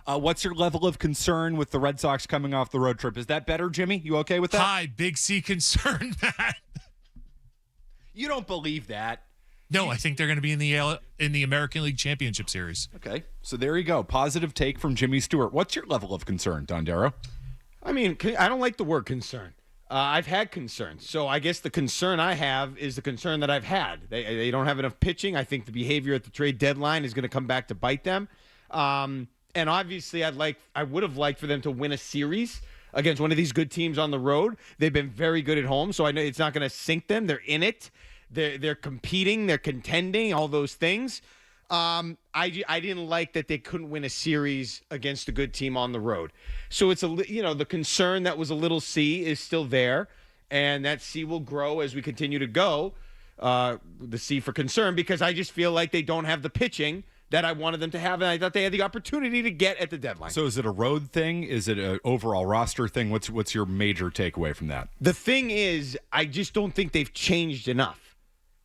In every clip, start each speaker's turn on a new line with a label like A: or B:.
A: What's your level of concern with the Red Sox coming off the road trip? Is that better, Jimmy? You okay with that?
B: Hi, Big C concern, Matt.
A: You don't believe that.
B: No, I think they're going to be in the American League Championship Series.
A: Okay, so there you go. Positive take from Jimmy Stewart. What's your level of concern, Dondero?
C: I mean, I don't like the word concern. I've had concerns. So I guess the concern I have is the concern that I've had. They don't have enough pitching. I think the behavior at the trade deadline is going to come back to bite them. And obviously, I would have liked for them to win a series against one of these good teams on the road. They've been very good at home, so I know it's not going to sink them. They're in it. They're competing. They're contending. All those things. I didn't like that they couldn't win a series against a good team on the road. So it's the concern that was a little C is still there, and that C will grow as we continue to go. The C for concern, because I just feel like they don't have the pitching that I wanted them to have, and I thought they had the opportunity to get at the deadline.
A: So is it a road thing? Is it an overall roster thing? What's your major takeaway from that?
C: The thing is, I just don't think they've changed enough.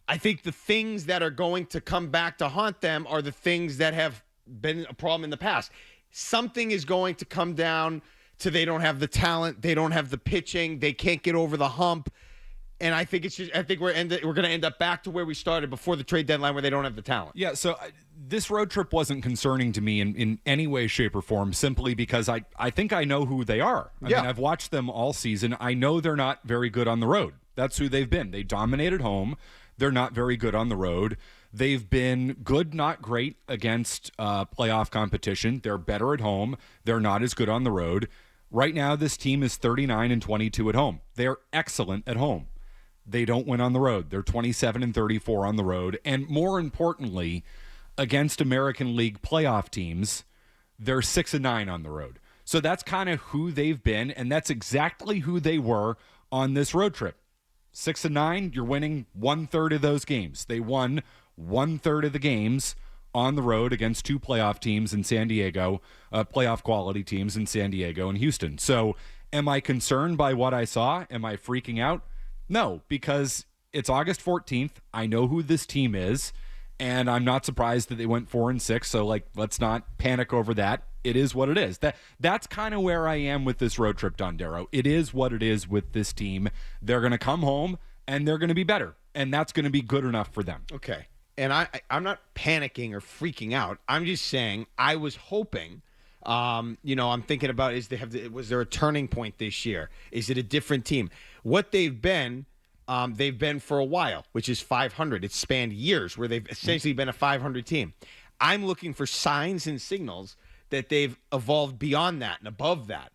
C: I think the things that are going to come back to haunt them are the things that have been a problem in the past. Something is going to come down to they don't have the talent, they don't have the pitching, they can't get over the hump. And I think we're going to end up back to where we started before the trade deadline, where they don't have the talent.
A: Yeah, so this road trip wasn't concerning to me in any way, shape, or form, simply because I think I know who they are. I mean, I've watched them all season. I know they're not very good on the road. That's who they've been. They dominated home. They're not very good on the road. They've been good, not great against playoff competition. They're better at home. They're not as good on the road. Right now, this team is 39-22 at home. They're excellent at home. They don't win on the road. They're 27-34 on the road. And more importantly, against American League playoff teams, they're 6-9 on the road. So that's kind of who they've been, and that's exactly who they were on this road trip. 6-9, you're winning 1/3 of those games. They won 1/3 of the games on the road against two playoff teams in San Diego, playoff quality teams in San Diego and Houston. So am I concerned by what I saw? Am I freaking out? No, because it's August 14th. I know who this team is, and I'm not surprised that they went 4-6. So, let's not panic over that. It is what it is. That's kind of where I am with this road trip, Dondero. It is what it is with this team. They're going to come home, and they're going to be better, and that's going to be good enough for them.
C: Okay. And I'm not panicking or freaking out. I'm just saying I was hoping, I'm thinking about was there a turning point this year? Is it a different team? What they've been for a while, which is 500. It's spanned years where they've essentially been a 500 team. I'm looking for signs and signals that they've evolved beyond that and above that.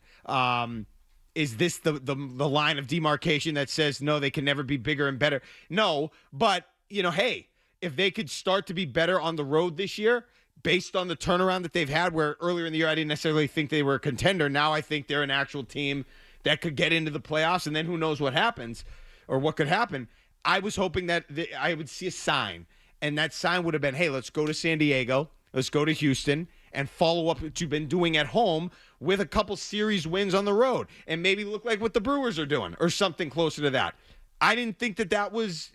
C: Is this the line of demarcation that says, no, they can never be bigger and better? No, but, hey, if they could start to be better on the road this year, based on the turnaround that they've had, where earlier in the year I didn't necessarily think they were a contender, now I think they're an actual team that could get into the playoffs, and then who knows what happens or what could happen. I was hoping that I would see a sign, and that sign would have been, hey, let's go to San Diego, let's go to Houston, and follow up what you've been doing at home with a couple series wins on the road, and maybe look like what the Brewers are doing or something closer to that. I didn't think that was,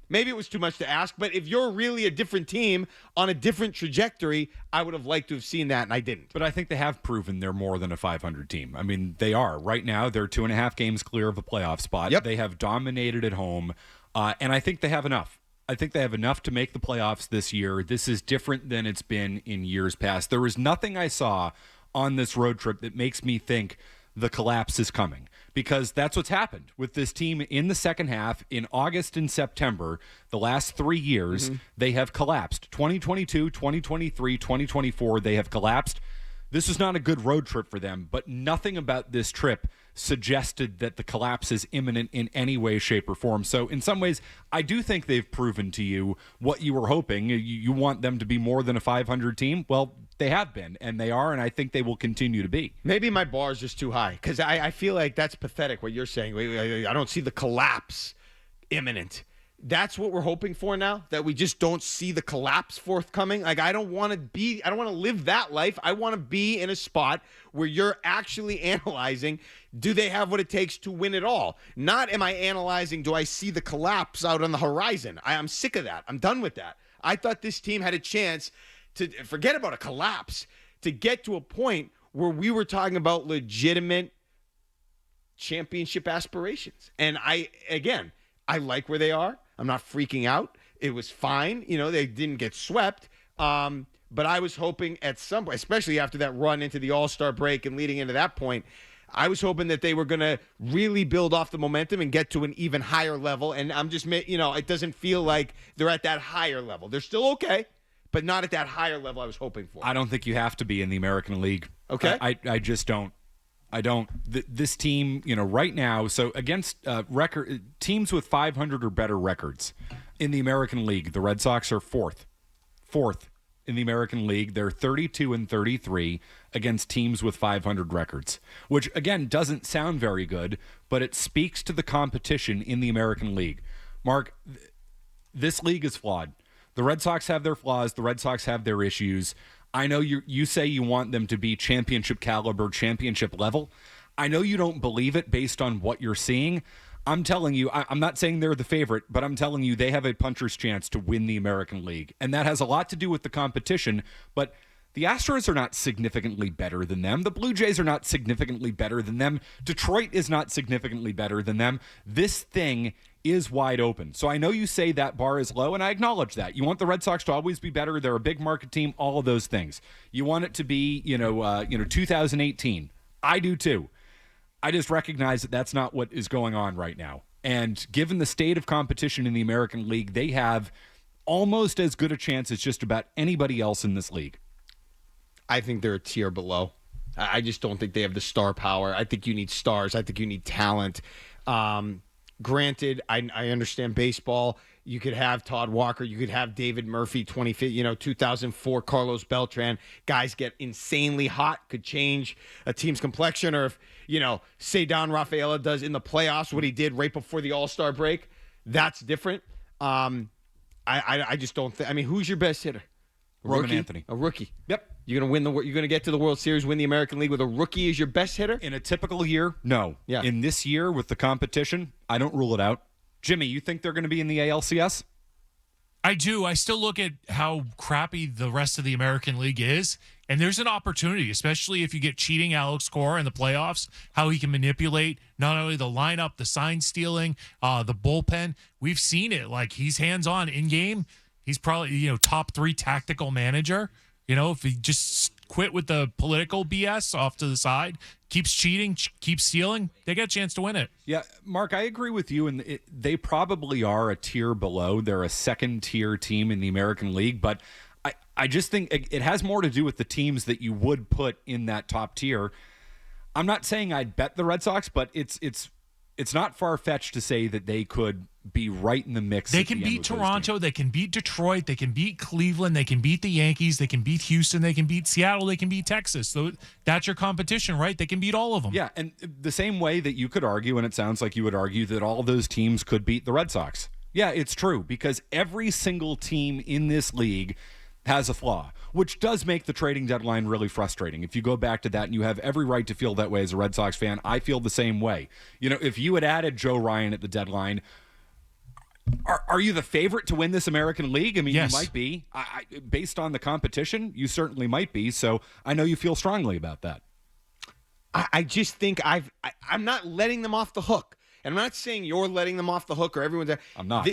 C: maybe it was too much to ask, but if you're really a different team on a different trajectory, I would have liked to have seen that, and I didn't.
A: But I think they have proven they're more than a 500 team. I mean, they are. Right now, they're 2.5 games clear of a playoff spot.
C: Yep.
A: They have dominated at home, and I think they have enough. I think they have enough to make the playoffs this year. This is different than it's been in years past. There was nothing I saw on this road trip that makes me think the collapse is coming, because that's what's happened with this team in the second half. In August and September, the last 3 years, they have collapsed. 2022, 2023, 2024, they have collapsed. This is not a good road trip for them, but nothing about this trip suggested that the collapse is imminent in any way, shape, or form. So in some ways, I do think they've proven to you what you were hoping. You want them to be more than a 500 team? Well, they have been, and they are, and I think they will continue to be.
C: Maybe my bar is just too high, because I feel like that's pathetic what you're saying. I don't see the collapse imminent. That's what we're hoping for now, that we just don't see the collapse forthcoming. Like, I don't want to live that life. I want to be in a spot where you're actually analyzing, do they have what it takes to win it all? Not am I analyzing, do I see the collapse out on the horizon? I'm sick of that. I'm done with that. I thought this team had a chance to forget about a collapse, to get to a point where we were talking about legitimate championship aspirations. And I like where they are. I'm not freaking out. It was fine. They didn't get swept. But I was hoping at some point, especially after that run into the All-Star break and leading into that point, I was hoping that they were going to really build off the momentum and get to an even higher level. And I'm just, it doesn't feel like they're at that higher level. They're still okay, but not at that higher level I was hoping for.
A: I don't think you have to be in the American League.
C: Okay.
A: I just don't. I don't. This team, right now, so against teams with 500 or better records in the American League, the Red Sox are fourth in the American League. They're 32-33 against teams with 500 records, which, again, doesn't sound very good, but it speaks to the competition in the American League. Mark, this league is flawed. The Red Sox have their flaws. The Red Sox have their issues. I know you say you want them to be championship caliber, championship level. I know you don't believe it based on what you're seeing. I'm telling you, I'm not saying they're the favorite, but I'm telling you they have a puncher's chance to win the American League. And that has a lot to do with the competition, but the Astros are not significantly better than them. The Blue Jays are not significantly better than them. Detroit is not significantly better than them. This thing is wide open. So I know you say that bar is low, and I acknowledge that. You want the Red Sox to always be better. They're a big market team, all of those things. You want it to be, 2018. I do too. I just recognize that that's not what is going on right now. And given the state of competition in the American League, they have almost as good a chance as just about anybody else in this league.
C: I think they're a tier below. I just don't think they have the star power. I think you need stars. I think you need talent. Granted, I understand baseball. You could have Todd Walker. You could have David Murphy, 2004, Carlos Beltran. Guys get insanely hot, could change a team's complexion. Or if, say Don Rafaela does in the playoffs what he did right before the All-Star break, that's different. I just don't think. Who's your best hitter?
A: Roman Anthony.
C: A rookie.
A: Yep.
C: You're going to get to the World Series, win the American League with a rookie as your best hitter?
A: In a typical year, no.
C: Yeah.
A: In this year with the competition, I don't rule it out. Jimmy, you think they're going to be in the ALCS?
B: I do. I still look at how crappy the rest of the American League is, and there's an opportunity, especially if you get cheating Alex Cora in the playoffs, how he can manipulate not only the lineup, the sign stealing, the bullpen. We've seen it. Like, he's hands-on in-game. He's probably, top 3 tactical manager. If he just quit with the political BS off to the side, keeps cheating, keeps stealing, they get a chance to win it.
A: Yeah, Mark, I agree with you. And they probably are a tier below. They're a second-tier team in the American League. But I just think it has more to do with the teams that you would put in that top tier. I'm not saying I'd bet the Red Sox, but it's not far-fetched to say that they could be right in the mix.
B: They can beat Toronto. They can beat Detroit. They can beat Cleveland. They can beat the Yankees. They can beat Houston. They can beat Seattle. They can beat Texas. So that's your competition, right? They can beat all of them.
A: Yeah, and the same way that you could argue, and it sounds like you would argue, that all those teams could beat the Red Sox. Yeah, it's true, because every single team in this league has a flaw, which does make the trading deadline really frustrating. If you go back to that, and you have every right to feel that way as a Red Sox fan, I feel the same way. If you had added Joe Ryan at the deadline, are you the favorite to win this American League?
B: Yes.
A: You might be. Based on the competition, you certainly might be. So I know you feel strongly about that.
C: I just think I'm not letting them off the hook. And I'm not saying you're letting them off the hook or everyone's.
A: I'm not.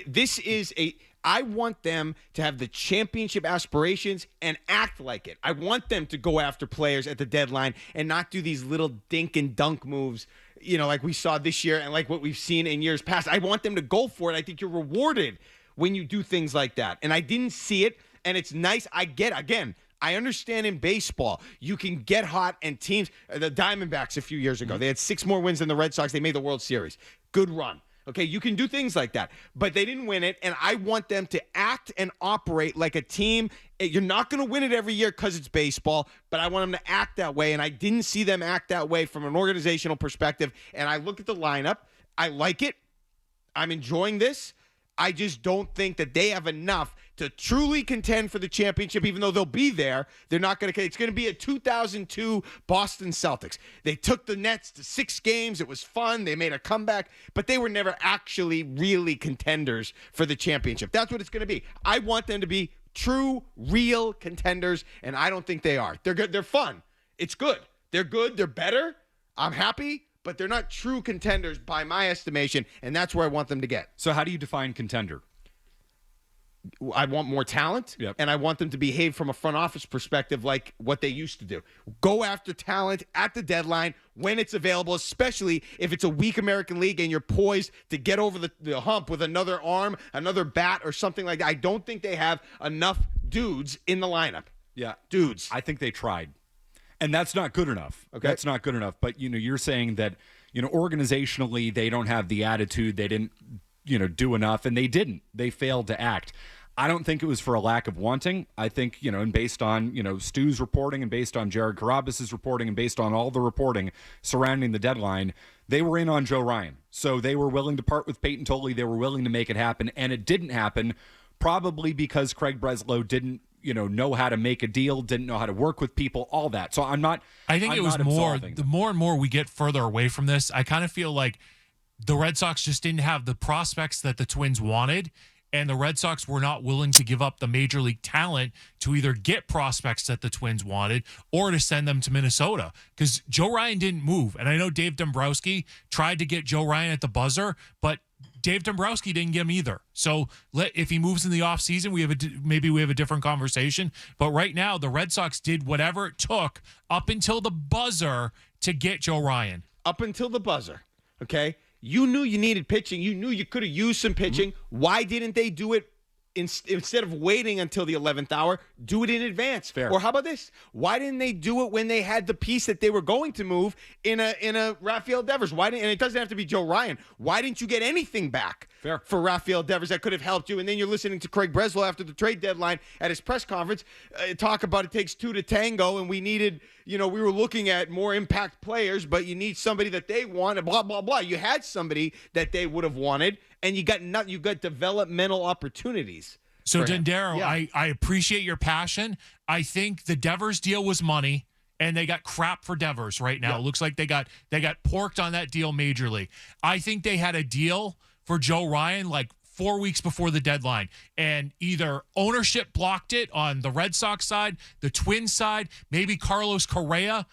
C: I want them to have the championship aspirations and act like it. I want them to go after players at the deadline and not do these little dink and dunk moves, like we saw this year and like what we've seen in years past. I want them to go for it. I think you're rewarded when you do things like that. And I didn't see it, and it's nice. I understand in baseball, you can get hot, and teams, the Diamondbacks a few years ago, they had 6 more wins than the Red Sox. They made the World Series. Good run. Okay, you can do things like that, but they didn't win it, and I want them to act and operate like a team. You're not going to win it every year because it's baseball, but I want them to act that way, and I didn't see them act that way from an organizational perspective, and I look at the lineup. I like it. I'm enjoying this. I just don't think that they have enough to truly contend for the championship, even though they'll be there. They're not going to. It's going to be a 2002 Boston Celtics. They took the Nets to 6 games. It was fun. They made a comeback, but they were never actually really contenders for the championship. That's what it's going to be. I want them to be true, real contenders, and I don't think they are. They're good. They're fun. It's good. They're good. They're better. I'm happy, but they're not true contenders by my estimation, and that's where I want them to get.
A: So how do you define contender?
C: I want more talent, and I want them to behave from a front office perspective like what they used to do. Go after talent at the deadline when it's available, especially if it's a weak American League and you're poised to get over the hump with another arm, another bat, or something like that. I don't think they have enough dudes in the lineup.
A: Yeah.
C: Dudes.
A: I think they tried. And that's not good enough.
C: Okay.
A: That's not good enough. But, you're saying that, organizationally, they don't have the attitude. They didn't, do enough. And they didn't. They failed to act. I don't think it was for a lack of wanting. I think, and based on, Stu's reporting and based on Jared Carrabis's reporting and based on all the reporting surrounding the deadline, they were in on Joe Ryan. So they were willing to part with Peyton Tolley. They were willing to make it happen. And it didn't happen, probably because Craig Breslow didn't, know how to make a deal, didn't know how to work with people, all that. So
B: I think it was more, the more and more we get further away from this, I kind of feel like the Red Sox just didn't have the prospects that the Twins wanted. And the Red Sox were not willing to give up the major league talent to either get prospects that the Twins wanted or to send them to Minnesota. Because Joe Ryan didn't move. And I know Dave Dombrowski tried to get Joe Ryan at the buzzer, but Dave Dombrowski didn't get him either. So if he moves in the offseason, maybe we have a different conversation. But right now, the Red Sox did whatever it took up until the buzzer to get Joe Ryan.
C: Up until the buzzer, okay? You knew you needed pitching. You knew you could have used some pitching. Why didn't they do it instead of waiting until the 11th hour? Do it in advance.
A: Fair.
C: Or how about this? Why didn't they do it when they had the piece that they were going to move in a Rafael Devers? And it doesn't have to be Joe Ryan. Why didn't you get anything back for Rafael Devers that could have helped you? And then you're listening to Craig Breslow after the trade deadline at his press conference talk about it takes two to tango, and we needed, we were looking at more impact players, but you need somebody that they want, and blah, blah, blah. You had somebody that they would have wanted, and you got developmental opportunities.
B: So, Dondero, I appreciate your passion. I think the Devers deal was money, and they got crap for Devers right now. It looks like they got porked on that deal majorly. I think they had a deal for Joe Ryan like 4 weeks before the deadline, and either ownership blocked it on the Red Sox side, the Twins side, maybe Carlos Correa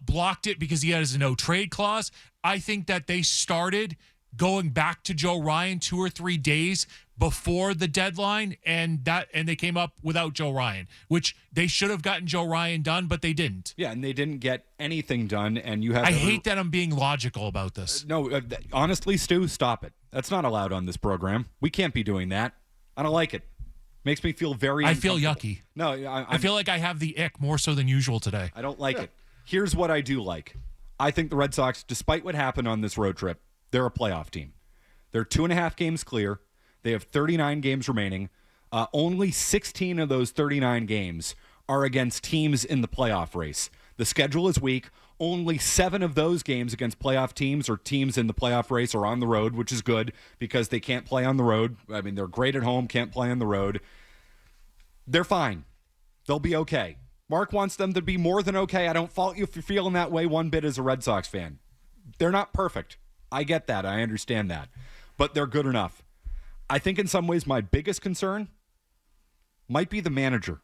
B: blocked it because he has a no-trade clause. I think that they started going back to Joe Ryan 2 or 3 days before the deadline, and they came up without Joe Ryan, which they should have gotten Joe Ryan done, but they didn't.
A: Yeah, and they didn't get anything done, and you have...
B: I hate that I'm being logical about this.
A: No, honestly, Stu, stop it. That's not allowed on this program. We can't be doing that. I don't like it. Makes me feel very...
B: I feel yucky.
A: No,
B: I feel like I have the ick more so than usual today.
A: I don't like it. Here's what I do like. I think the Red Sox, despite what happened on this road trip, they're a playoff team. They're 2.5 games clear. They have 39 games remaining. Only 16 of those 39 games are against teams in the playoff race. The schedule is weak. Only 7 of those games against playoff teams or teams in the playoff race are on the road, which is good because they can't play on the road. I mean, they're great at home, can't play on the road. They're fine. They'll be okay. Mark wants them to be more than okay. I don't fault you for feeling that way one bit as a Red Sox fan. They're not perfect. I get that. I understand that. But they're good enough. I think in some ways my biggest concern might be the manager.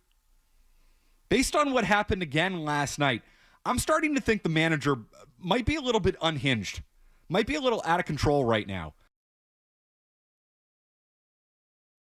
A: Based on what happened again last night, I'm starting to think the manager might be a little bit unhinged, might be a little out of control right now.